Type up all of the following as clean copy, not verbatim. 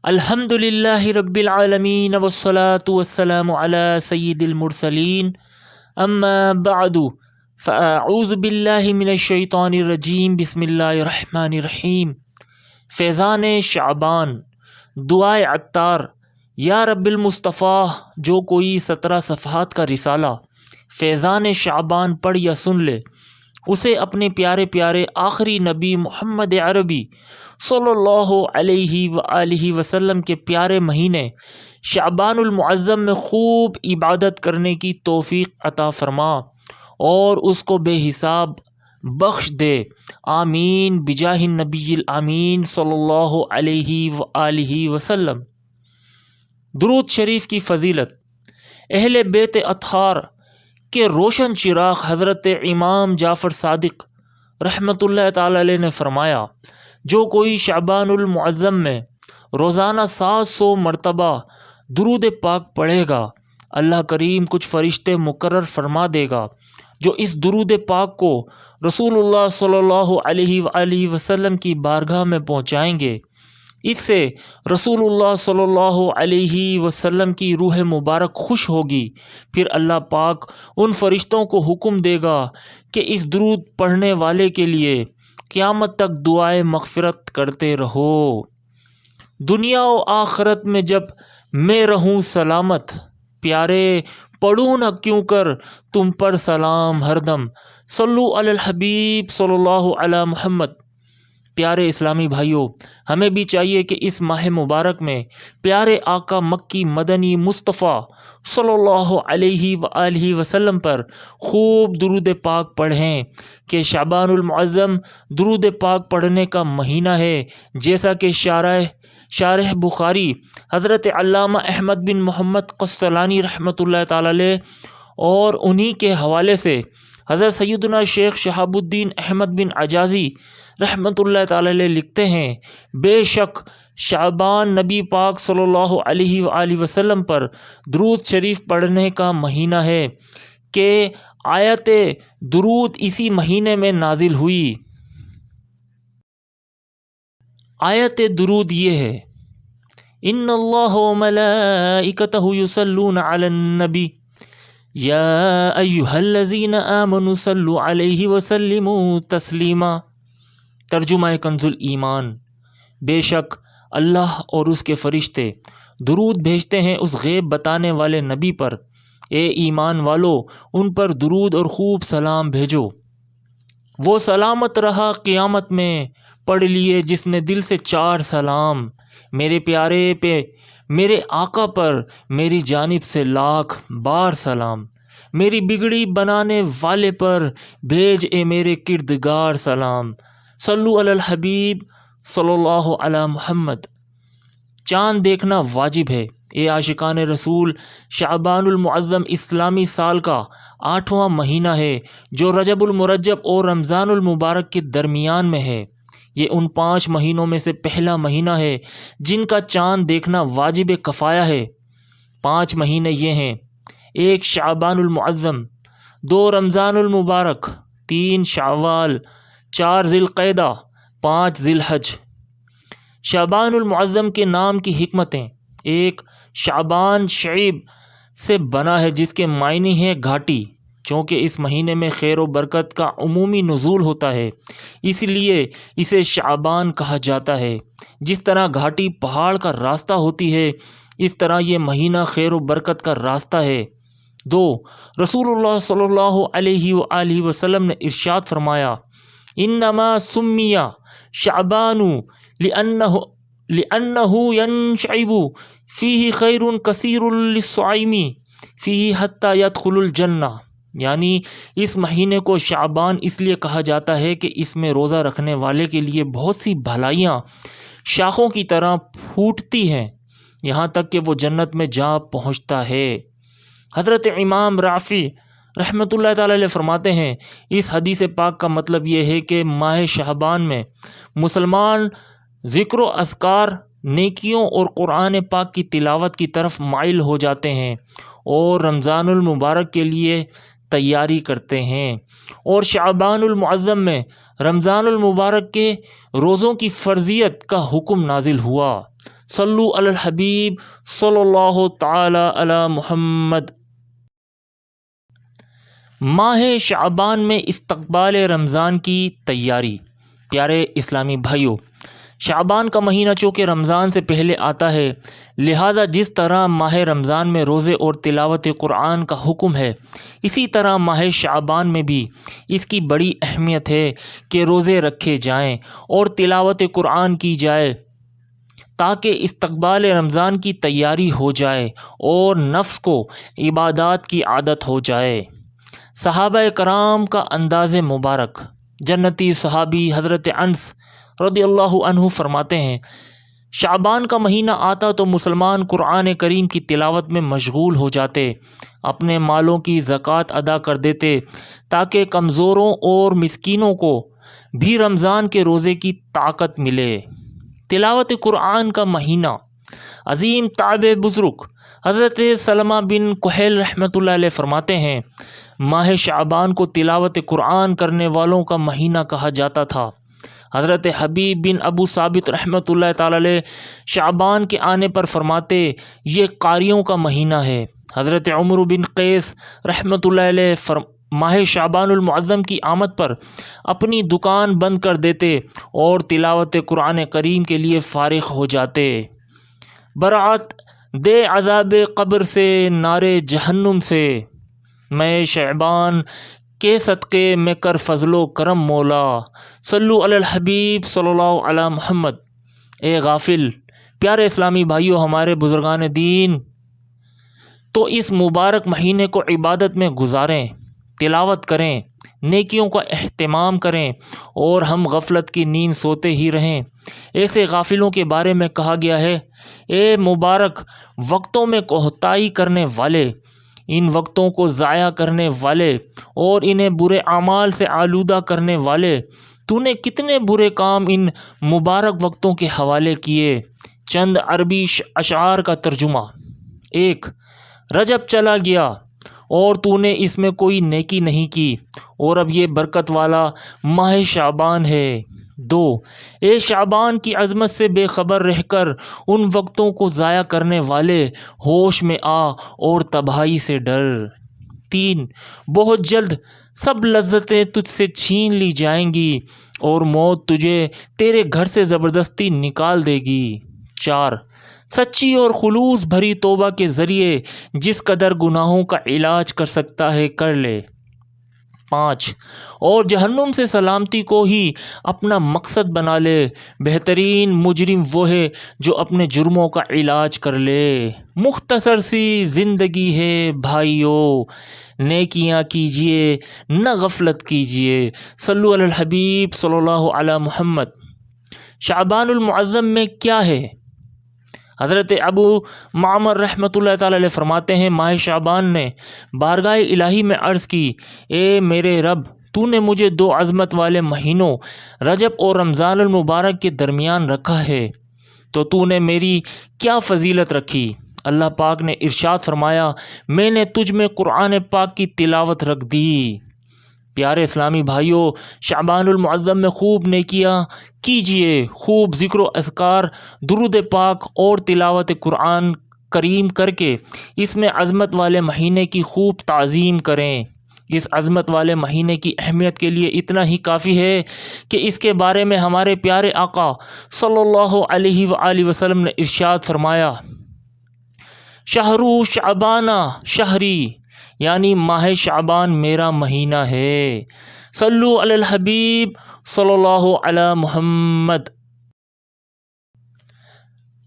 الحمد للہ رب العالمین والصلاة والسلام علی سید المرسلین اما بعد فاعوذ باللہ من الشیطان الرجیم بسم اللہ الرحمن الرحیم۔ فیضان شعبان، دعائے عطار۔ یا رب المصطفیٰ، جو کوئی 17 صفحات کا رسالہ فیضان شعبان پڑھ یا سن لے، اسے اپنے پیارے پیارے آخری نبی محمد عربی صلی اللہ علیہ وآلہ وسلم کے پیارے مہینے شعبان المعظم میں خوب عبادت کرنے کی توفیق عطا فرما اور اس کو بے حساب بخش دے، آمین بجاہ النبی الامین صلی اللہ علیہ وآلہ وسلم۔ درود شریف کی فضیلت۔ اہل بیت اطہار کے روشن چراغ حضرت امام جعفر صادق رحمۃ اللہ تعالی علیہ نے فرمایا، جو کوئی شعبان المعظم میں روزانہ 700 مرتبہ درود پاک پڑھے گا، اللہ کریم کچھ فرشتے مقرر فرما دے گا جو اس درود پاک کو رسول اللہ صلی اللہ علیہ وآلہ وسلم کی بارگاہ میں پہنچائیں گے۔ اس سے رسول اللہ صلی اللہ علیہ وسلم کی روح مبارک خوش ہوگی، پھر اللہ پاک ان فرشتوں کو حکم دے گا کہ اس درود پڑھنے والے کے لیے قیامت تک دعائے مغفرت کرتے رہو۔ دنیا و آخرت میں جب میں رہوں سلامت، پیارے پڑھوں نہ کیوں کر تم پر سلام ہر دم، صلو علی الحبیب صلی اللہ علی محمد۔ پیارے اسلامی بھائیوں، ہمیں بھی چاہیے کہ اس ماہ مبارک میں پیارے آقا مکی مدنی مصطفیٰ صلی اللہ علیہ وآلہ وسلم پر خوب درود پاک پڑھیں کہ شعبان المعظم درود پاک پڑھنے کا مہینہ ہے، جیسا کہ شارح بخاری حضرت علامہ احمد بن محمد قسطلانی رحمۃ اللہ تعالی علیہ اور انہی کے حوالے سے حضرت سیدنا شیخ شہاب الدین احمد بن عجازی رحمۃ اللہ تعالی علیہ لکھتے ہیں، بے شک شعبان نبی پاک صلی اللہ علیہ وآلہ وسلم پر درود شریف پڑھنے کا مہینہ ہے کہ آیت درود اسی مہینے میں نازل ہوئی۔ آیت درود یہ ہے، ان اللہ و ملائکتہ یصلون علی النبی یا ایہا الذین آمنوا صلوا علیہ وسلموا تسلیما۔ ترجمہ کنز الایمان۔ بے شک اللہ اور اس کے فرشتے درود بھیجتے ہیں اس غیب بتانے والے نبی پر، اے ایمان والو ان پر درود اور خوب سلام بھیجو۔ وہ سلامت رہا قیامت میں، پڑھ لیے جس نے دل سے 4 سلام، میرے پیارے پہ میرے آقا پر میری جانب سے لاکھ بار سلام، میری بگڑی بنانے والے پر بھیج اے میرے کردگار سلام، صلو علی الحبیب صلی اللہ علی محمد۔ چاند دیکھنا واجب ہے، اے عاشقان رسول۔ شعبان المعظم اسلامی سال کا 8واں مہینہ ہے جو رجب المرجب اور رمضان المبارک کے درمیان میں ہے۔ یہ ان 5 مہینوں میں سے پہلا مہینہ ہے جن کا چاند دیکھنا واجب کفایہ ہے۔ 5 مہینے یہ ہیں: 1 شعبان المعظم، 2 رمضان المبارک، 3 شوال، 4 ذی القعدہ، 5 ذی الحج۔ شعبان المعظم کے نام کی حکمتیں: 1 شعبان شعیب سے بنا ہے جس کے معنی ہے گھاٹی، چونکہ اس مہینے میں خیر و برکت کا عمومی نزول ہوتا ہے، اس لیے اسے شعبان کہا جاتا ہے۔ جس طرح گھاٹی پہاڑ کا راستہ ہوتی ہے، اس طرح یہ مہینہ خیر و برکت کا راستہ ہے۔ 2 رسول اللہ صلی اللہ علیہ وآلہ وسلم نے ارشاد فرمایا، انما سمی شعبان لأنہ ینشعب فیہ خیر کثیر للصائم فیہ حتی یدخل الجنہ، یعنی اس مہینے کو شعبان اس لیے کہا جاتا ہے کہ اس میں روزہ رکھنے والے کے لیے بہت سی بھلائیاں شاخوں کی طرح پھوٹتی ہیں یہاں تک کہ وہ جنت میں جا پہنچتا ہے۔ حضرت امام رافع رحمۃ اللہ تعالی علیہ فرماتے ہیں، اس حدیث پاک کا مطلب یہ ہے کہ ماہ شعبان میں مسلمان ذکر و اذکار، نیکیوں اور قرآن پاک کی تلاوت کی طرف مائل ہو جاتے ہیں اور رمضان المبارک کے لیے تیاری کرتے ہیں، اور شعبان المعظم میں رمضان المبارک کے روزوں کی فرضیت کا حکم نازل ہوا۔ صلو علی الحبیب صلی اللہ تعالی علی محمد۔ ماہ شعبان میں استقبال رمضان کی تیاری۔ پیارے اسلامی بھائیوں، شعبان کا مہینہ چونکہ رمضان سے پہلے آتا ہے، لہذا جس طرح ماہ رمضان میں روزے اور تلاوت قرآن کا حکم ہے، اسی طرح ماہ شعبان میں بھی اس کی بڑی اہمیت ہے کہ روزے رکھے جائیں اور تلاوت قرآن کی جائے تاکہ استقبال رمضان کی تیاری ہو جائے اور نفس کو عبادات کی عادت ہو جائے۔ صحابہ کرام کا انداز مبارک، جنتی صحابی حضرت انس رضی اللہ عنہ فرماتے ہیں، شعبان کا مہینہ آتا تو مسلمان قرآن کریم کی تلاوت میں مشغول ہو جاتے، اپنے مالوں کی زکوٰۃ ادا کر دیتے تاکہ کمزوروں اور مسکینوں کو بھی رمضان کے روزے کی طاقت ملے۔ تلاوت قرآن کا مہینہ۔ عظیم تابع بزرگ حضرت سلمہ بن کہیل رحمۃ اللہ علیہ فرماتے ہیں، ماہ شعبان کو تلاوت قرآن کرنے والوں کا مہینہ کہا جاتا تھا۔ حضرت حبیب بن ابو ثابت رحمۃ اللہ تعالی علیہ شعبان کے آنے پر فرماتے، یہ قاریوں کا مہینہ ہے۔ حضرت عمر بن قیس رحمۃ اللہ علیہ ماہ شعبان المعظم کی آمد پر اپنی دکان بند کر دیتے اور تلاوت قرآن کریم کے لیے فارغ ہو جاتے۔ برات دے عذاب قبر سے، نارے جہنم سے، میں شعبان کے صدقے میں کر فضل و کرم مولا، صلو علی الحبیب صلی اللہ علی محمد۔ اے غافل پیارے اسلامی بھائیوں، ہمارے بزرگان دین تو اس مبارک مہینے کو عبادت میں گزاریں، تلاوت کریں، نیکیوں کا اہتمام کریں، اور ہم غفلت کی نیند سوتے ہی رہیں۔ ایسے غافلوں کے بارے میں کہا گیا ہے، اے مبارک وقتوں میں کوتاہی کرنے والے، ان وقتوں کو ضائع کرنے والے اور انہیں برے اعمال سے آلودہ کرنے والے، تو نے کتنے برے کام ان مبارک وقتوں کے حوالے کیے۔ چند عربی اشعار کا ترجمہ۔ 1، رجب چلا گیا اور تو نے اس میں کوئی نیکی نہیں کی، اور اب یہ برکت والا ماہ شعبان ہے۔ 2، اے شعبان کی عظمت سے بے خبر رہ کر ان وقتوں کو ضائع کرنے والے، ہوش میں آ اور تباہی سے ڈر۔ 3، بہت جلد سب لذتیں تجھ سے چھین لی جائیں گی اور موت تجھے تیرے گھر سے زبردستی نکال دے گی۔ 4، سچی اور خلوص بھری توبہ کے ذریعے جس قدر گناہوں کا علاج کر سکتا ہے کر لے۔ 5، اور جہنم سے سلامتی کو ہی اپنا مقصد بنا لے، بہترین مجرم وہ ہے جو اپنے جرموں کا علاج کر لے۔ مختصر سی زندگی ہے بھائیو، نیکیاں کیجئے نہ غفلت کیجئے، صلو علی الحبیب صلی اللہ علی محمد۔ شعبان المعظم میں کیا ہے؟ حضرت ابو معمر رحمۃ اللہ تعالی علیہ فرماتے ہیں، ماہ شعبان نے بارگاہ الہی میں عرض کی، اے میرے رب، تو نے مجھے 2 عظمت والے مہینوں رجب اور رمضان المبارک کے درمیان رکھا ہے، تو نے میری کیا فضیلت رکھی؟ اللہ پاک نے ارشاد فرمایا، میں نے تجھ میں قرآن پاک کی تلاوت رکھ دی۔ پیارے اسلامی بھائیوں، شعبان المعظم میں خوب نیکیاں کیجئے، خوب ذکر و اذکار، درود پاک اور تلاوت قرآن کریم کر کے اس میں عظمت والے مہینے کی خوب تعظیم کریں۔ اس عظمت والے مہینے کی اہمیت کے لیے اتنا ہی کافی ہے کہ اس کے بارے میں ہمارے پیارے آقا صلی اللہ علیہ وآلہ وسلم نے ارشاد فرمایا، شہر شعبان شہری، یعنی ماہ شعبان میرا مہینہ ہے، صلو علی الحبیب صلی اللہ علی محمد۔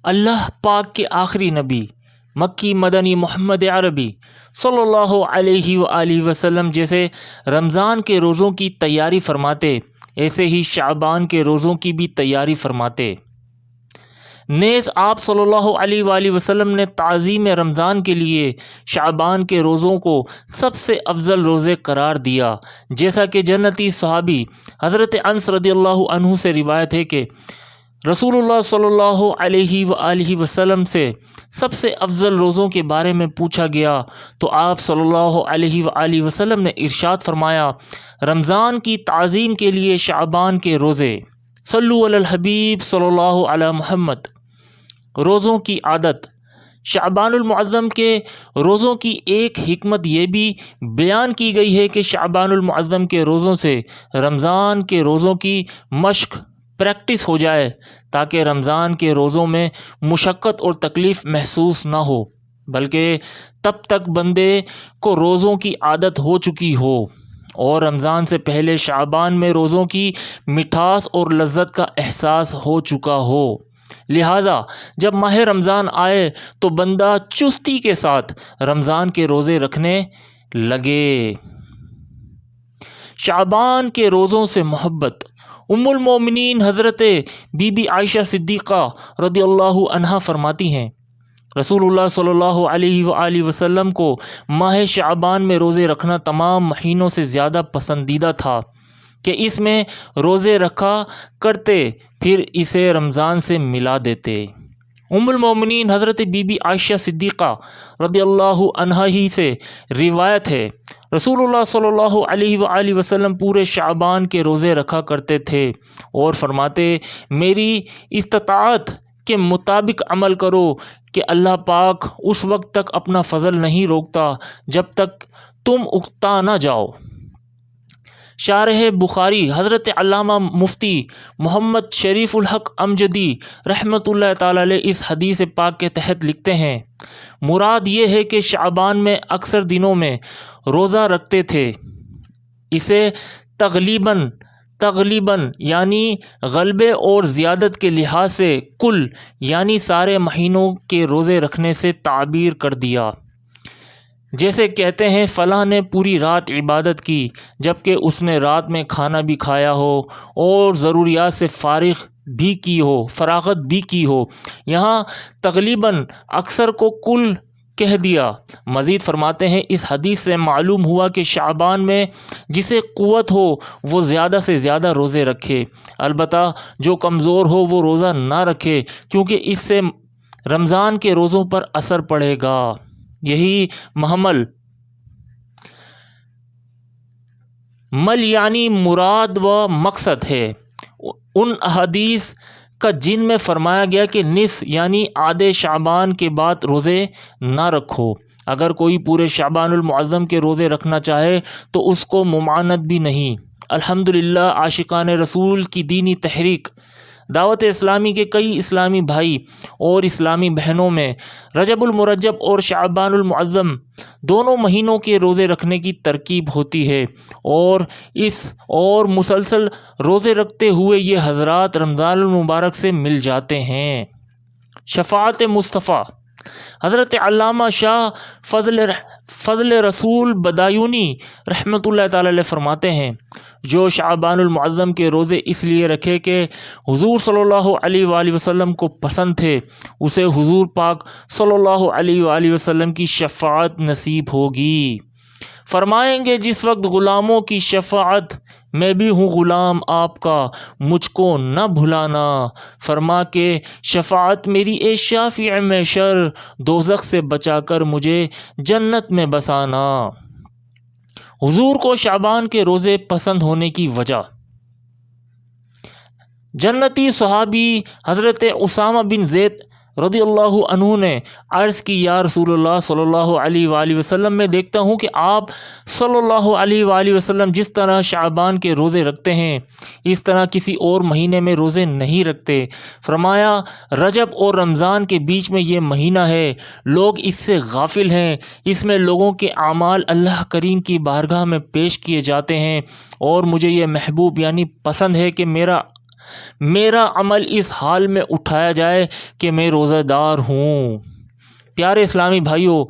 اللہ پاک کے آخری نبی مکی مدنی محمد عربی صلی اللہ علیہ وآلہ وسلم جیسے رمضان کے روزوں کی تیاری فرماتے، ایسے ہی شعبان کے روزوں کی بھی تیاری فرماتے۔ نیز آپ صلی اللہ علیہ وآلہ وسلم نے تعظیم رمضان کے لیے شعبان کے روزوں کو سب سے افضل روزے قرار دیا، جیسا کہ جنتی صحابی حضرت انس رضی اللہ عنہ سے روایت ہے کہ رسول اللہ صلی اللہ علیہ وآلہ وسلم سے سب سے افضل روزوں کے بارے میں پوچھا گیا تو آپ صلی اللہ علیہ وآلہ وسلم نے ارشاد فرمایا، رمضان کی تعظیم کے لیے شعبان کے روزے، صلو علی الحبیب صلی اللہ علی محمد۔ روزوں کی عادت۔ شعبان المعظم کے روزوں کی ایک حکمت یہ بھی بیان کی گئی ہے کہ شعبان المعظم کے روزوں سے رمضان کے روزوں کی مشق پریکٹس ہو جائے، تاکہ رمضان کے روزوں میں مشقت اور تکلیف محسوس نہ ہو، بلکہ تب تک بندے کو روزوں کی عادت ہو چکی ہو اور رمضان سے پہلے شعبان میں روزوں کی مٹھاس اور لذت کا احساس ہو چکا ہو۔ لہٰذا جب ماہ رمضان آئے تو بندہ چستی کے ساتھ رمضان کے روزے رکھنے لگے۔ شعبان کے روزوں سے محبت۔ ام المومنین حضرت بی بی عائشہ صدیقہ رضی اللہ عنہا فرماتی ہیں، رسول اللہ صلی اللہ علیہ وآلہ وسلم کو ماہ شعبان میں روزے رکھنا تمام مہینوں سے زیادہ پسندیدہ تھا کہ اس میں روزے رکھا کرتے، پھر اسے رمضان سے ملا دیتے۔ ام المومنین حضرت بی بی عائشہ صدیقہ رضی اللہ عنہا ہی سے روایت ہے، رسول اللہ صلی اللہ علیہ وآلہ وسلم پورے شعبان کے روزے رکھا کرتے تھے اور فرماتے، میری استطاعت کے مطابق عمل کرو کہ اللہ پاک اس وقت تک اپنا فضل نہیں روکتا جب تک تم اکتا نہ جاؤ۔ شارح بخاری حضرت علامہ مفتی محمد شریف الحق امجدی رحمۃ اللہ تعالی علیہ اس حدیث پاک کے تحت لکھتے ہیں، مراد یہ ہے کہ شعبان میں اکثر دنوں میں روزہ رکھتے تھے۔ اسے تغلیباً یعنی غلبے اور زیادت کے لحاظ سے کل یعنی سارے مہینوں کے روزے رکھنے سے تعبیر کر دیا۔ جیسے کہتے ہیں فلاں نے پوری رات عبادت کی، جبکہ اس نے رات میں کھانا بھی کھایا ہو اور ضروریات سے فراغت بھی کی ہو۔ یہاں تغلیباً اکثر کو کل کہہ دیا۔ مزید فرماتے ہیں، اس حدیث سے معلوم ہوا کہ شعبان میں جسے قوت ہو وہ زیادہ سے زیادہ روزے رکھے، البتہ جو کمزور ہو وہ روزہ نہ رکھے، کیونکہ اس سے رمضان کے روزوں پر اثر پڑے گا۔ یہی محمل یعنی مراد و مقصد ہے ان احادیث کا جن میں فرمایا گیا کہ نصف یعنی آدھے شعبان کے بعد روزے نہ رکھو۔ اگر کوئی پورے شعبان المعظم کے روزے رکھنا چاہے تو اس کو ممانعت بھی نہیں۔ الحمدللہ عاشقان رسول کی دینی تحریک دعوت اسلامی کے کئی اسلامی بھائی اور اسلامی بہنوں میں رجب المرجب اور شعبان المعظم دونوں مہینوں کے روزے رکھنے کی ترکیب ہوتی ہے، اور مسلسل روزے رکھتے ہوئے یہ حضرات رمضان المبارک سے مل جاتے ہیں۔ شفاعت مصطفیٰ۔ حضرت علامہ شاہ فضل رسول بدایونی رحمۃ اللہ تعالی علیہ فرماتے ہیں، جو شعبان المعظم کے روزے اس لیے رکھے کہ حضور صلی اللہ علیہ وآلہ وسلم کو پسند تھے، اسے حضور پاک صلی اللہ علیہ وآلہ وسلم کی شفاعت نصیب ہوگی۔ فرمائیں گے، جس وقت غلاموں کی شفاعت میں بھی ہوں غلام آپ کا، مجھ کو نہ بھلانا، فرما کے شفاعت میری اے شافع محشر، دوزخ سے بچا کر مجھے جنت میں بسانا۔ حضور کو شعبان کے روزے پسند ہونے کی وجہ۔ جنتی صحابی حضرت اسامہ بن زید رضی اللہ عنہ نے عرض کی، یا رسول اللہ صلی اللہ علیہ وآلہ وسلم، میں دیکھتا ہوں کہ آپ صلی اللہ علیہ وآلہ وسلم جس طرح شعبان کے روزے رکھتے ہیں اس طرح کسی اور مہینے میں روزے نہیں رکھتے۔ فرمایا، رجب اور رمضان کے بیچ میں یہ مہینہ ہے، لوگ اس سے غافل ہیں، اس میں لوگوں کے اعمال اللہ کریم کی بارگاہ میں پیش کیے جاتے ہیں، اور مجھے یہ محبوب یعنی پسند ہے کہ میرا عمل اس حال میں اٹھایا جائے کہ میں روزہ دار ہوں۔ پیارے اسلامی بھائیوں،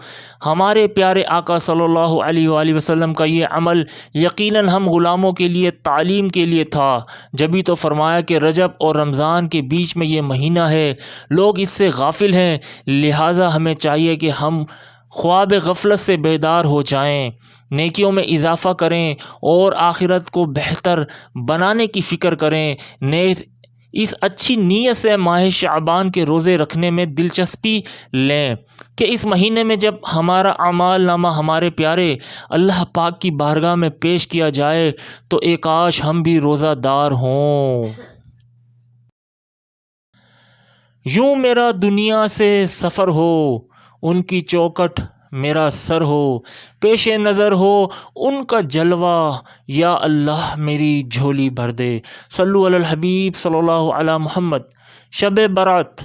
ہمارے پیارے آقا صلی اللہ علیہ وآلہ وسلم کا یہ عمل یقیناً ہم غلاموں کے لیے تعلیم کے لیے تھا، جبھی تو فرمایا کہ رجب اور رمضان کے بیچ میں یہ مہینہ ہے، لوگ اس سے غافل ہیں، لہٰذا ہمیں چاہیے کہ ہم خواب غفلت سے بیدار ہو جائیں، نیکیوں میں اضافہ کریں اور آخرت کو بہتر بنانے کی فکر کریں۔ اس اچھی نیت سے ماہ شعبان کے روزے رکھنے میں دلچسپی لیں کہ اس مہینے میں جب ہمارا اعمال نامہ ہمارے پیارے اللہ پاک کی بارگاہ میں پیش کیا جائے تو ایک کاش ہم بھی روزہ دار ہوں۔ یوں میرا دنیا سے سفر ہو، ان کی چوکٹ میرا سر ہو، پیش نظر ہو ان کا جلوہ، یا اللہ میری جھولی بھر دے۔ صلو علی الحبیب صلی اللہ علی محمد۔ شب برات۔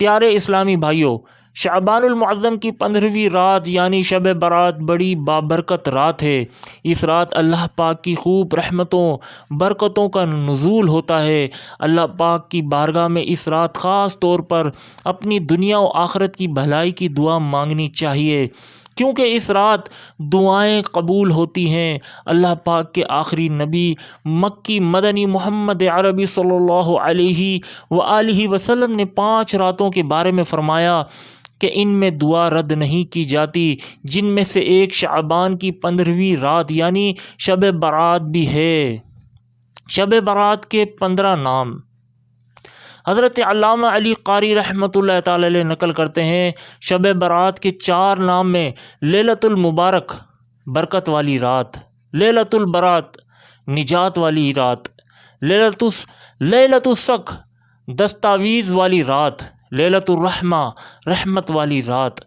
پیارے اسلامی بھائیوں، شعبان المعظم کی 15ویں رات یعنی شب برات بڑی بابرکت رات ہے۔ اس رات اللہ پاک کی خوب رحمتوں برکتوں کا نزول ہوتا ہے۔ اللہ پاک کی بارگاہ میں اس رات خاص طور پر اپنی دنیا و آخرت کی بھلائی کی دعا مانگنی چاہیے، کیونکہ اس رات دعائیں قبول ہوتی ہیں۔ اللہ پاک کے آخری نبی مکی مدنی محمد عربی صلی اللہ علیہ وآلہ وسلم نے 5 راتوں کے بارے میں فرمایا کہ ان میں دعا رد نہیں کی جاتی، جن میں سے ایک شعبان کی 15ویں رات یعنی شب برات بھی ہے۔ شب برات کے 15 نام حضرت علامہ علی قاری رحمۃ اللہ تعالی علیہ نقل کرتے ہیں۔ شب برات کے 4 نام میں لیلۃ المبارک برکت والی رات، لیلۃ البرات نجات والی رات، لیلۃ السق دستاویز والی رات، لیلۃ الرحمہ رحمت والی رات۔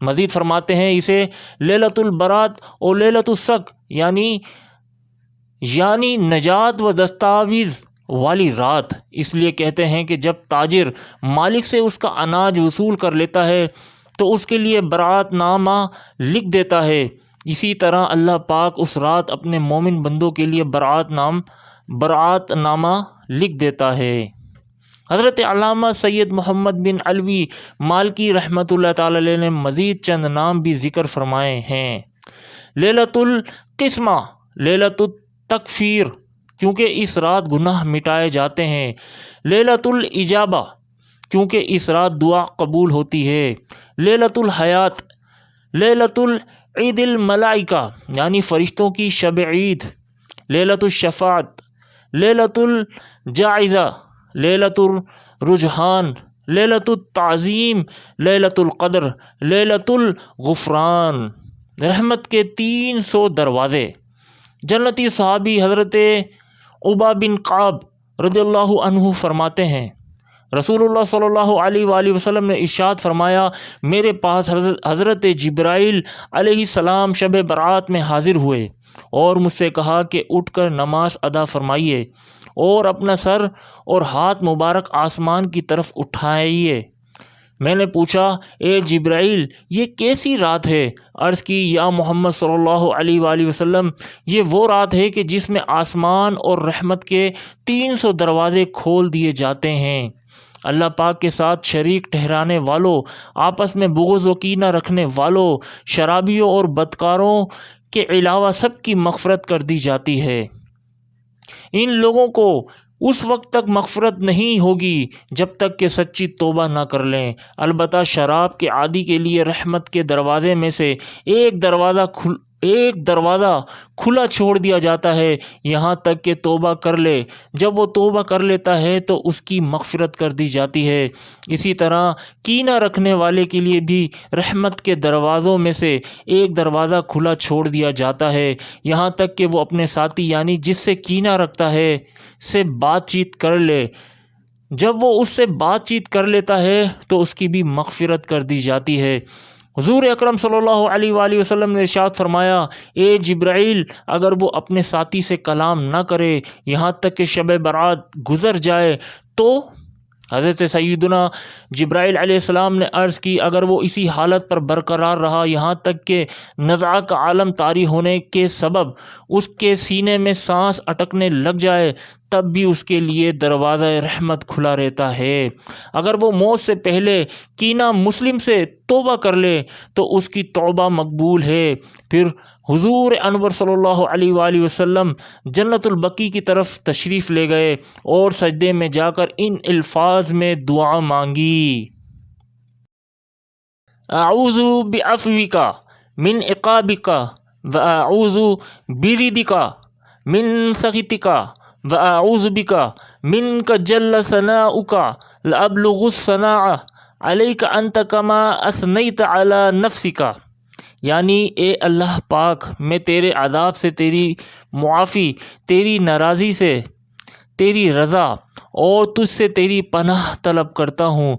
مزید فرماتے ہیں اسے لیلۃ البرات اور لیلۃ السق یعنی نجات و دستاویز والی رات اس لیے کہتے ہیں کہ جب تاجر مالک سے اس کا اناج وصول کر لیتا ہے تو اس کے لیے برات نامہ لکھ دیتا ہے، اسی طرح اللہ پاک اس رات اپنے مومن بندوں کے لیے برات نامہ لکھ دیتا ہے۔ حضرت علامہ سید محمد بن علوی مالکی رحمۃ اللہ تعالی علیہ نے مزید چند نام بھی ذکر فرمائے ہیں۔ لیلۃ القسمہ، لیلۃ التکفیر کیونکہ اس رات گناہ مٹائے جاتے ہیں، لیلۃ الاجابہ کیونکہ اس رات دعا قبول ہوتی ہے، لیلۃ الحیات، لیلۃ العید الملائکہ یعنی فرشتوں کی شب عید، لیلۃ الشفاعت، لیلۃ الجائزہ، لیلۃ الرجحان، لیلۃ التعظیم، لیلۃ القدر، لیلۃ الغفران۔ رحمت کے 300 دروازے۔ جنتی صحابی حضرت عبا بن قعب رضی اللہ عنہ فرماتے ہیں، رسول اللہ صلی اللہ علیہ وآلہ وسلم نے ارشاد فرمایا، میرے پاس حضرت جبرائیل علیہ السلام شب برات میں حاضر ہوئے اور مجھ سے کہا کہ اٹھ کر نماز ادا فرمائیے اور اپنا سر اور ہاتھ مبارک آسمان کی طرف اٹھائیے۔ میں نے پوچھا، اے جبرائیل یہ کیسی رات ہے؟ عرض کی، یا محمد صلی اللہ علیہ وآلہ وسلم یہ وہ رات ہے کہ جس میں آسمان اور رحمت کے 300 دروازے کھول دیے جاتے ہیں۔ اللہ پاک کے ساتھ شریک ٹھہرانے والوں، آپس میں بغض و کینہ رکھنے والوں، شرابیوں اور بدکاروں کے علاوہ سب کی مغفرت کر دی جاتی ہے۔ ان لوگوں کو اس وقت تک مغفرت نہیں ہوگی جب تک کہ سچی توبہ نہ کر لیں۔ البتہ شراب کے عادی کے لیے رحمت کے دروازے میں سے ایک دروازہ کھلا چھوڑ دیا جاتا ہے یہاں تک کہ توبہ کر لے۔ جب وہ توبہ کر لیتا ہے تو اس کی مغفرت کر دی جاتی ہے۔ اسی طرح کینہ رکھنے والے کے لیے بھی رحمت کے دروازوں میں سے ایک دروازہ کھلا چھوڑ دیا جاتا ہے یہاں تک کہ وہ اپنے ساتھی یعنی جس سے کینہ رکھتا ہے سے بات چیت کر لے۔ جب وہ اس سے بات چیت کر لیتا ہے تو اس کی بھی مغفرت کر دی جاتی ہے۔ حضور اکرم صلی اللہ علیہ وآلہ وسلم نے ارشاد فرمایا، اے جبرائیل اگر وہ اپنے ساتھی سے کلام نہ کرے یہاں تک کہ شب برات گزر جائے تو حضرت سیدنا جبرائیل علیہ السلام نے عرض کی، اگر وہ اسی حالت پر برقرار رہا یہاں تک کہ نزع کا عالم طاری ہونے کے سبب اس کے سینے میں سانس اٹکنے لگ جائے تب بھی اس کے لیے دروازہ رحمت کھلا رہتا ہے۔ اگر وہ موت سے پہلے کینہ مسلم سے توبہ کر لے تو اس کی توبہ مقبول ہے۔ پھر حضور انور صلی اللہ علیہ وآلہ وسلم جنت البقیع کی طرف تشریف لے گئے اور سجدے میں جا کر ان الفاظ میں دعا مانگی، اعوذ بعفوک من عقابک واعوذ برضاک من سخطک واعوذ بک منک جل ثناؤک لابلغ الثناء علیک انت کما اثنیت علی نفسک۔ یعنی اے اللہ پاک میں تیرے عذاب سے تیری معافی، تیری ناراضی سے تیری رضا اور تجھ سے تیری پناہ طلب کرتا ہوں۔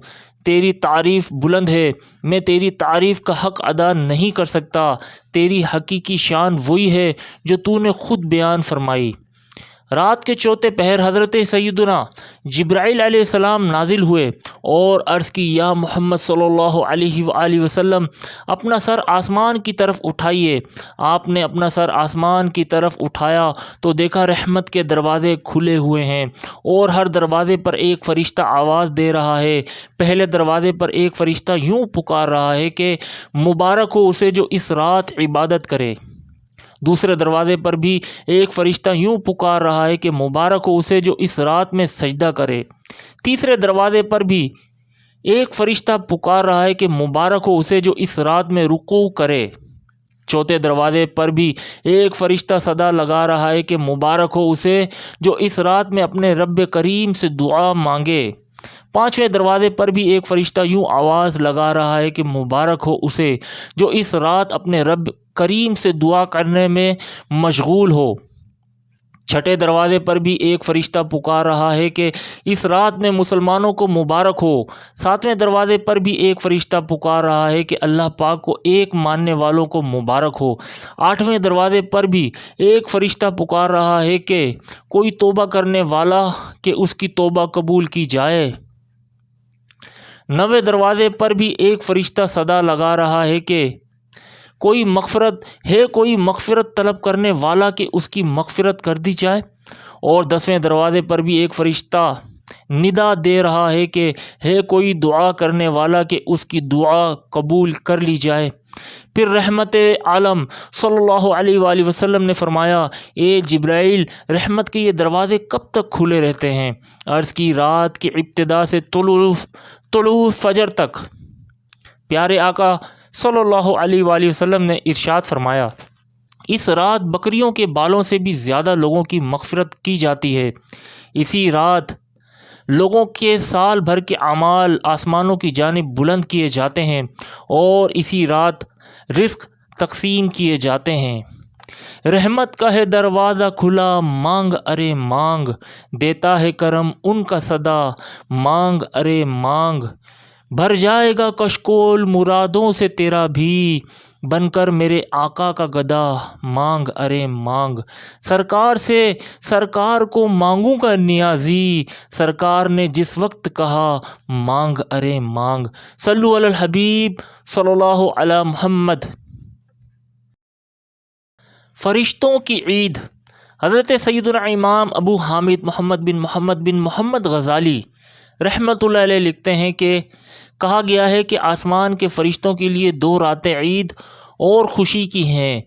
تیری تعریف بلند ہے، میں تیری تعریف کا حق ادا نہیں کر سکتا۔ تیری حقیقی شان وہی ہے جو تو نے خود بیان فرمائی۔ رات کے چوتھے پہر حضرت سیدنا جبرائیل علیہ السلام نازل ہوئے اور عرض کی، یا محمد صلی اللہ علیہ وآلہ وسلم، اپنا سر آسمان کی طرف اٹھائیے۔ آپ نے اپنا سر آسمان کی طرف اٹھایا تو دیکھا رحمت کے دروازے کھلے ہوئے ہیں اور ہر دروازے پر ایک فرشتہ آواز دے رہا ہے۔ پہلے دروازے پر ایک فرشتہ یوں پکار رہا ہے کہ مبارک ہو اسے جو اس رات عبادت کرے۔ دوسرے دروازے پر بھی ایک فرشتہ یوں پکار رہا ہے کہ مبارک ہو اسے جو اس رات میں سجدہ کرے۔ تیسرے دروازے پر بھی ایک فرشتہ پکار رہا ہے کہ مبارک ہو اسے جو اس رات میں رکوع کرے۔ چوتھے دروازے پر بھی ایک فرشتہ صدا لگا رہا ہے کہ مبارک ہو اسے جو اس رات میں اپنے رب کریم سے دعا مانگے۔ پانچویں دروازے پر بھی ایک فرشتہ یوں آواز لگا رہا ہے کہ مبارک ہو اسے جو اس رات اپنے رب کریم سے دعا کرنے میں مشغول ہو۔ چھٹے دروازے پر بھی ایک فرشتہ پکار رہا ہے کہ اس رات میں مسلمانوں کو مبارک ہو۔ ساتویں دروازے پر بھی ایک فرشتہ پکار رہا ہے کہ اللہ پاک کو ایک ماننے والوں کو مبارک ہو۔ آٹھویں دروازے پر بھی ایک فرشتہ پکار رہا ہے کہ کوئی توبہ کرنے والا کہ اس کی توبہ قبول کی جائے۔ نویں دروازے پر بھی ایک فرشتہ صدا لگا رہا ہے کہ کوئی مغفرت طلب کرنے والا کہ اس کی مغفرت کر دی جائے۔ اور 10ویں دروازے پر بھی ایک فرشتہ ندا دے رہا ہے کہ ہے کوئی دعا کرنے والا کہ اس کی دعا قبول کر لی جائے۔ پھر رحمت عالم صلی اللہ علیہ وآلہ وسلم نے فرمایا، اے جبرائیل، رحمت کے یہ دروازے کب تک کھلے رہتے ہیں؟ عرض کی، رات کی ابتدا سے طلوع فجر تک۔ پیارے آقا صلی اللہ علیہ وآلہ وسلم نے ارشاد فرمایا، اس رات بکریوں کے بالوں سے بھی زیادہ لوگوں کی مغفرت کی جاتی ہے۔ اسی رات لوگوں کے سال بھر کے اعمال آسمانوں کی جانب بلند کیے جاتے ہیں اور اسی رات رزق تقسیم کیے جاتے ہیں۔ رحمت کا ہے دروازہ کھلا، مانگ ارے مانگ، دیتا ہے کرم ان کا صدا، مانگ ارے مانگ، بھر جائے گا کشکول مرادوں سے تیرا بھی، بن کر میرے آقا کا گدا، مانگ ارے مانگ۔ سرکار سے سرکار کو مانگوں گا نیازی، سرکار نے جس وقت کہا مانگ ارے مانگ۔ صلو علی الحبیب صلی اللہ علی محمد۔ فرشتوں کی عید۔ حضرت سیدنا امام ابو حامد محمد بن محمد غزالی رحمۃ اللہ علیہ لکھتے ہیں کہ کہا گیا ہے کہ آسمان کے فرشتوں کے لیے 2 راتیں عید اور خوشی کی ہیں،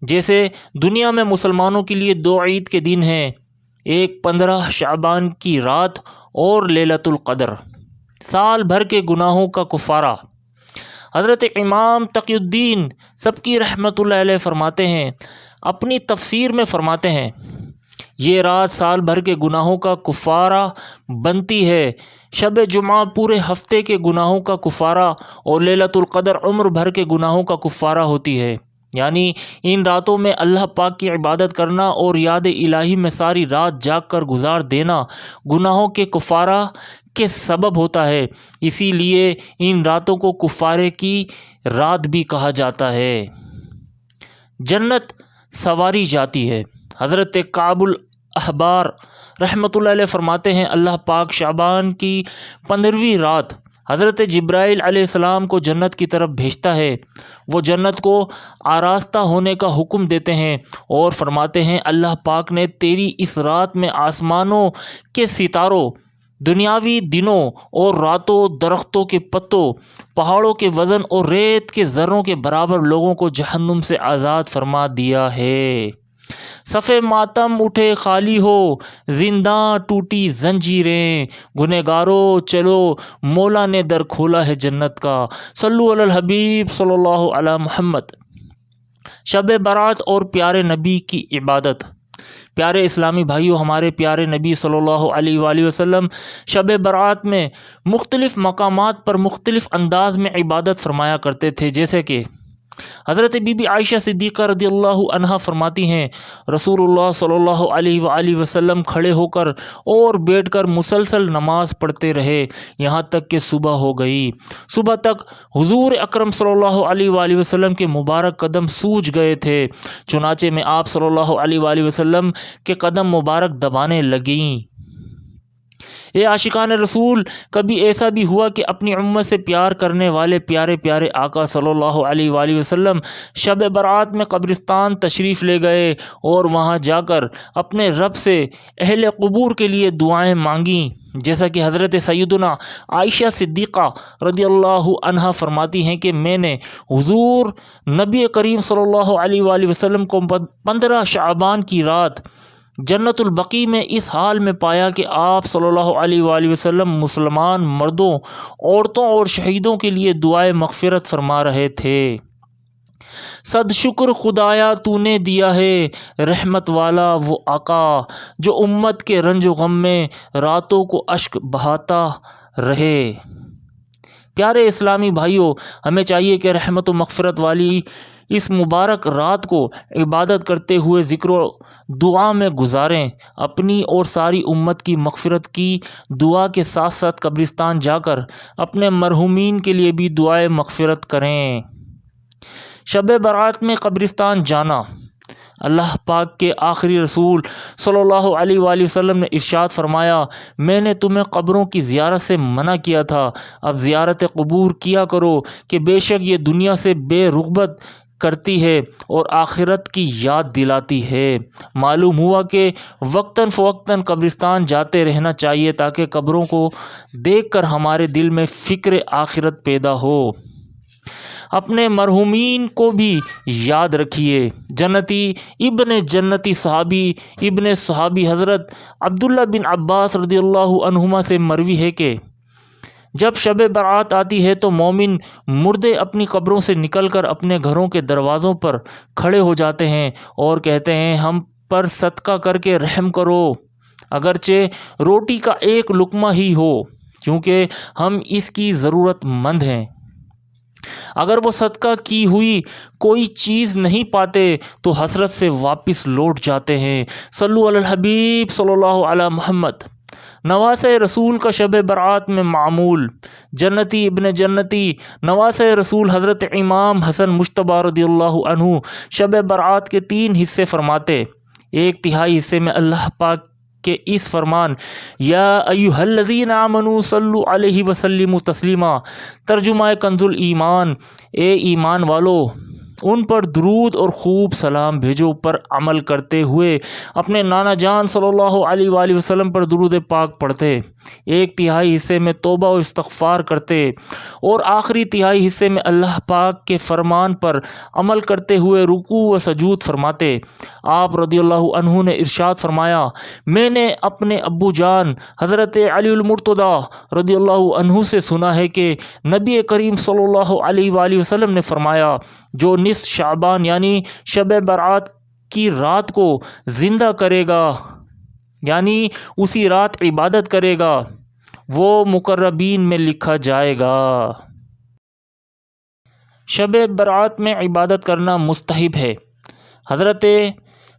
جیسے دنیا میں مسلمانوں کے لیے 2 عید کے دن ہیں، ایک 15 شعبان کی رات اور لیلۃ القدر، سال بھر کے گناہوں کا کفارہ۔ حضرت امام تقی الدین سبکی رحمۃ اللہ علیہ فرماتے ہیں، اپنی تفسیر میں فرماتے ہیں، یہ رات سال بھر کے گناہوں کا کفارہ بنتی ہے، شب جمعہ پورے ہفتے کے گناہوں کا کفارہ اور لیلۃ القدر عمر بھر کے گناہوں کا کفارہ ہوتی ہے۔ یعنی ان راتوں میں اللہ پاک کی عبادت کرنا اور یاد الہی میں ساری رات جاگ کر گزار دینا گناہوں کے کفارہ کے سبب ہوتا ہے، اسی لیے ان راتوں کو کفارے کی رات بھی کہا جاتا ہے۔ جنت سنواری جاتی ہے۔ حضرت کعب الاحبار رحمۃ اللہ علیہ فرماتے ہیں، اللہ پاک شعبان کی 15ویں رات حضرت جبرائیل علیہ السلام کو جنت کی طرف بھیجتا ہے، وہ جنت کو آراستہ ہونے کا حکم دیتے ہیں اور فرماتے ہیں، اللہ پاک نے تیری اس رات میں آسمانوں کے ستاروں، دنیاوی دنوں اور راتوں، درختوں کے پتوں، پہاڑوں کے وزن اور ریت کے ذروں کے برابر لوگوں کو جہنم سے آزاد فرما دیا ہے۔ صفِ ماتم اٹھے خالی ہو، زنداں ٹوٹی زنجیریں، گنہگارو چلو مولا نے در کھولا ہے جنت کا۔ صلو علی الحبیب صلی اللہ علی محمد۔ شب برات اور پیارے نبی کی عبادت۔ پیارے اسلامی بھائیوں، ہمارے پیارے نبی صلی اللہ علیہ وآلہ وسلم شب برات میں مختلف مقامات پر مختلف انداز میں عبادت فرمایا کرتے تھے، جیسے کہ حضرت بی بی عائشہ صدیقہ رضی اللہ عنہا فرماتی ہیں رسول اللہ صلی اللہ علیہ وآلہ وسلم کھڑے ہو کر اور بیٹھ کر مسلسل نماز پڑھتے رہے یہاں تک کہ صبح ہو گئی۔ صبح تک حضور اکرم صلی اللہ علیہ وآلہ وسلم کے مبارک قدم سوج گئے تھے، چنانچہ میں آپ صلی اللہ علیہ وآلہ وسلم کے قدم مبارک دبانے لگیں۔ اے عاشقان رسول، کبھی ایسا بھی ہوا کہ اپنی امت سے پیار کرنے والے پیارے پیارے آقا صلی اللہ علیہ وآلہ وسلم شب برات میں قبرستان تشریف لے گئے اور وہاں جا کر اپنے رب سے اہل قبور کے لیے دعائیں مانگیں، جیسا کہ حضرت سیدنا عائشہ صدیقہ رضی اللہ عنہا فرماتی ہیں کہ میں نے حضور نبی کریم صلی اللہ علیہ وآلہ وسلم کو 15 شعبان کی رات جنت البقیع میں اس حال میں پایا کہ آپ صلی اللہ علیہ وآلہ وسلم مسلمان مردوں، عورتوں اور شہیدوں کے لیے دعائے مغفرت فرما رہے تھے۔ صد شکر خدایا تو نے دیا ہے رحمت والا وہ آقا، جو امت کے رنج و غم میں راتوں کو اشک بہاتا رہے۔ پیارے اسلامی بھائیوں، ہمیں چاہیے کہ رحمت و مغفرت والی اس مبارک رات کو عبادت کرتے ہوئے ذکر و دعا میں گزاریں، اپنی اور ساری امت کی مغفرت کی دعا کے ساتھ ساتھ قبرستان جا کر اپنے مرحومین کے لیے بھی دعائے مغفرت کریں۔ شب برات میں قبرستان جانا، اللہ پاک کے آخری رسول صلی اللہ علیہ وآلہ وسلم نے ارشاد فرمایا، میں نے تمہیں قبروں کی زیارت سے منع کیا تھا، اب زیارت قبور کیا کرو کہ بے شک یہ دنیا سے بے رغبت کرتی ہے اور آخرت کی یاد دلاتی ہے۔ معلوم ہوا کہ وقتاً فوقتاً قبرستان جاتے رہنا چاہیے تاکہ قبروں کو دیکھ کر ہمارے دل میں فکر آخرت پیدا ہو۔ اپنے مرحومین کو بھی یاد رکھیے۔ جنتی ابن جنتی صحابی ابن صحابی حضرت عبداللہ بن عباس رضی اللہ عنہما سے مروی ہے کہ جب شب برات آتی ہے تو مومن مردے اپنی قبروں سے نکل کر اپنے گھروں کے دروازوں پر کھڑے ہو جاتے ہیں اور کہتے ہیں، ہم پر صدقہ کر کے رحم کرو، اگرچہ روٹی کا ایک لقمہ ہی ہو، کیونکہ ہم اس کی ضرورت مند ہیں۔ اگر وہ صدقہ کی ہوئی کوئی چیز نہیں پاتے تو حسرت سے واپس لوٹ جاتے ہیں۔ صلو علی الحبیب صلی اللہ علی محمد۔ نواس رسول کا شب برات میں معمول، جنتی ابن جنتی نواس رسول حضرت امام حسن مجتبی رضی اللہ عنہ شب برات کے 3 حصے فرماتے۔ ایک تہائی حصے میں اللہ پاک کے اس فرمان یا ایھا الذین آمنوا صلوا علیہ وسلموا تسلیما، ترجمہ کنز الایمان، اے ایمان والو ان پر درود اور خوب سلام بھیجو پر عمل کرتے ہوئے اپنے نانا جان صلی اللہ علیہ وآلہ وسلم پر درود پاک پڑھتے۔ ایک تہائی حصے میں توبہ و استغفار کرتے اور آخری تہائی حصے میں اللہ پاک کے فرمان پر عمل کرتے ہوئے رکوع و سجود فرماتے۔ آپ رضی اللہ عنہ نے ارشاد فرمایا، میں نے اپنے ابو جان حضرت علی المرتضی رضی اللہ عنہ سے سنا ہے کہ نبی کریم صلی اللہ علیہ وآلہ وسلم نے فرمایا، جو نصف شعبان یعنی شب برات کی رات کو زندہ کرے گا، یعنی اسی رات عبادت کرے گا، وہ مقربین میں لکھا جائے گا۔ شب برات میں عبادت کرنا مستحب ہے۔ حضرت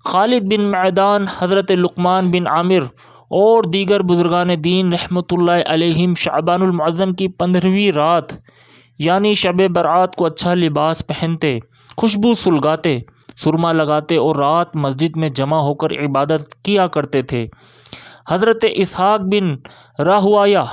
خالد بن معدان، حضرت لقمان بن عامر اور دیگر بزرگان دین رحمۃ اللہ علیہم شعبان المعظم کی 15ویں رات یعنی شب برات کو اچھا لباس پہنتے، خوشبو سلگاتے، سرما لگاتے اور رات مسجد میں جمع ہو کر عبادت کیا کرتے تھے۔ حضرت اسحاق بن راہویہ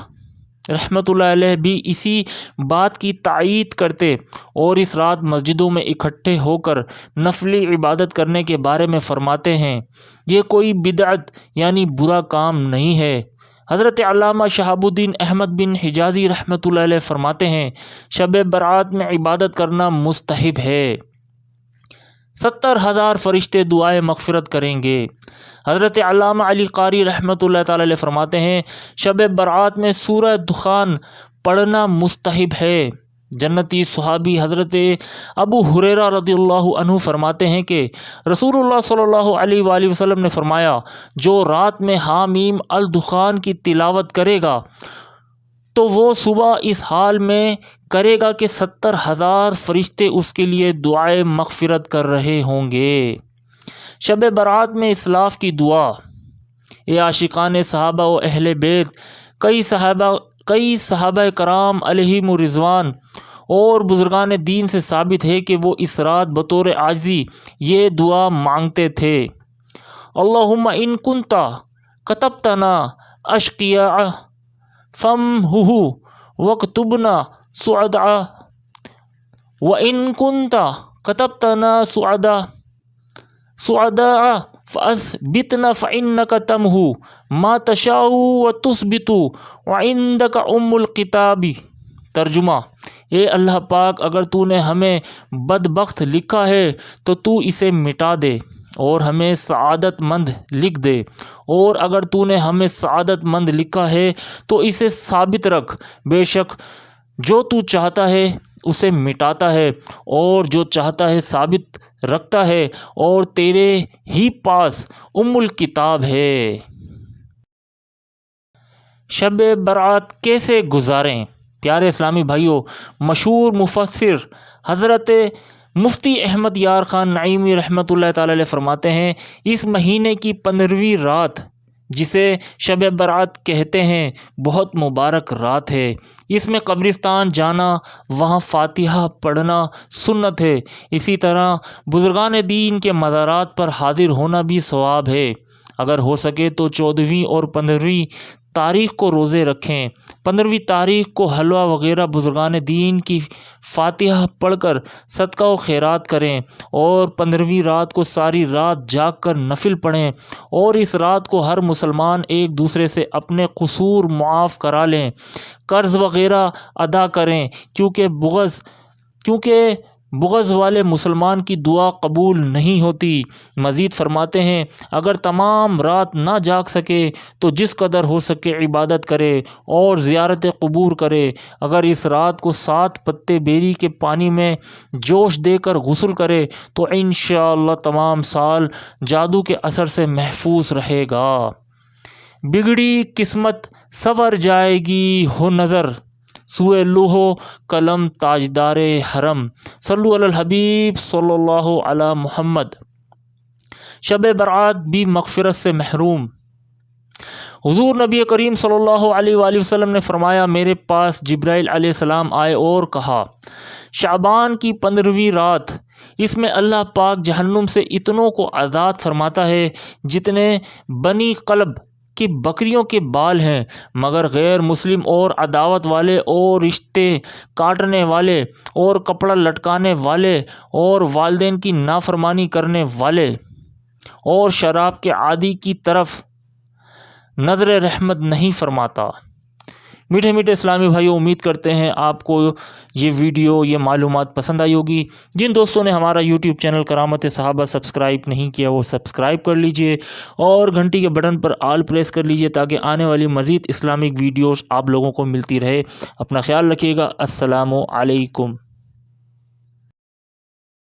رحمۃ اللہ علیہ بھی اسی بات کی تائید کرتے اور اس رات مسجدوں میں اکٹھے ہو کر نفلی عبادت کرنے کے بارے میں فرماتے ہیں، یہ کوئی بدعت یعنی برا کام نہیں ہے۔ حضرت علامہ شہاب الدین احمد بن حجازی رحمۃ اللہ علیہ فرماتے ہیں، شب برات میں عبادت کرنا مستحب ہے، 70,000 فرشتے دعائے مغفرت کریں گے۔ حضرت علامہ علی قاری رحمۃ اللہ تعالی علیہ فرماتے ہیں، شب برات میں سورہ دخان پڑھنا مستحب ہے۔ جنتی صحابی حضرت ابو ہریرہ رضی اللہ عنہ فرماتے ہیں کہ رسول اللہ صلی اللہ علیہ وآلہ وسلم نے فرمایا، جو رات میں حامیم الدخان کی تلاوت کرے گا تو وہ صبح اس حال میں کرے گا کہ 70,000 فرشتے اس کے لیے دعائے مغفرت کر رہے ہوں گے۔ شب برات میں اسلاف کی دعا۔ اے عاشقان صحابہ و اہل بیت، کئی صحابہ کرام علیہم الرضوان اور بزرگان دین سے ثابت ہے کہ وہ اس رات بطور عاجزی یہ دعا مانگتے تھے: اللہم ان کنتا کتبتنا اشقیاء فامحو واکتبنا سعداء وان کنتا کتبتنا سعداء فاثبتنا فانک تمحو ما تشاء وتثبت وعندک الکتاب۔ ترجمہ: اے اللہ پاک، اگر تو نے ہمیں بدبخت لکھا ہے تو تو اسے مٹا دے اور ہمیں سعادت مند لکھ دے، اور اگر تو نے ہمیں سعادت مند لکھا ہے تو اسے ثابت رکھ۔ بے شک جو تو چاہتا ہے اسے مٹاتا ہے اور جو چاہتا ہے ثابت رکھتا ہے، اور تیرے ہی پاس الکتاب ہے۔ شب برات کیسے گزاریں؟ پیارے اسلامی بھائیوں، مشہور مفسر حضرت مفتی احمد یار خان نعیمی رحمۃ اللہ تعالی علیہ فرماتے ہیں، اس مہینے کی 15ویں رات جسے شب برات کہتے ہیں بہت مبارک رات ہے۔ اس میں قبرستان جانا، وہاں فاتحہ پڑھنا سنت ہے۔ اسی طرح بزرگان دین کے مزارات پر حاضر ہونا بھی ثواب ہے۔ اگر ہو سکے تو 14ویں اور 15ویں تاریخ کو روزے رکھیں۔ 15ویں تاریخ کو حلوہ وغیرہ بزرگان دین کی فاتحہ پڑھ کر صدقہ و خیرات کریں، اور 15ویں رات کو ساری رات جاگ کر نفل پڑھیں، اور اس رات کو ہر مسلمان ایک دوسرے سے اپنے قصور معاف کرا لیں، قرض وغیرہ ادا کریں، کیونکہ بغض والے مسلمان کی دعا قبول نہیں ہوتی۔ مزید فرماتے ہیں، اگر تمام رات نہ جاگ سکے تو جس قدر ہو سکے عبادت کرے اور زیارت قبور کرے۔ اگر اس رات کو 7 پتے بیری کے پانی میں جوش دے کر غسل کرے تو انشاءاللہ تمام سال جادو کے اثر سے محفوظ رہے گا۔ بگڑی قسمت سنور جائے گی ہو نظر، سوئے لوح و قلم تاجدار حرم۔ صلو علی الحبیب صلی اللہ علی محمد۔ شب برات بھی مغفرت سے محروم۔ حضور نبی کریم صلی اللہ علیہ وآلہ وسلم نے فرمایا، میرے پاس جبرائیل علیہ السلام آئے اور کہا، شعبان کی 15ویں رات، اس میں اللہ پاک جہنم سے اتنوں کو آزاد فرماتا ہے جتنے بنی قلب کی بکریوں کے بال ہیں، مگر غیر مسلم اور عداوت والے اور رشتے کاٹنے والے اور کپڑا لٹکانے والے اور والدین کی نافرمانی کرنے والے اور شراب کے عادی کی طرف نظر رحمت نہیں فرماتا۔ میٹھے میٹھے اسلامی بھائیوں، امید کرتے ہیں آپ کو یہ ویڈیو، یہ معلومات پسند آئی ہوگی۔ جن دوستوں نے ہمارا یوٹیوب چینل کرامت صحابہ سبسکرائب نہیں کیا وہ سبسکرائب کر لیجئے، اور گھنٹی کے بٹن پر آل پریس کر لیجئے تاکہ آنے والی مزید اسلامک ویڈیوز آپ لوگوں کو ملتی رہے۔ اپنا خیال رکھیے گا۔ السلام علیکم۔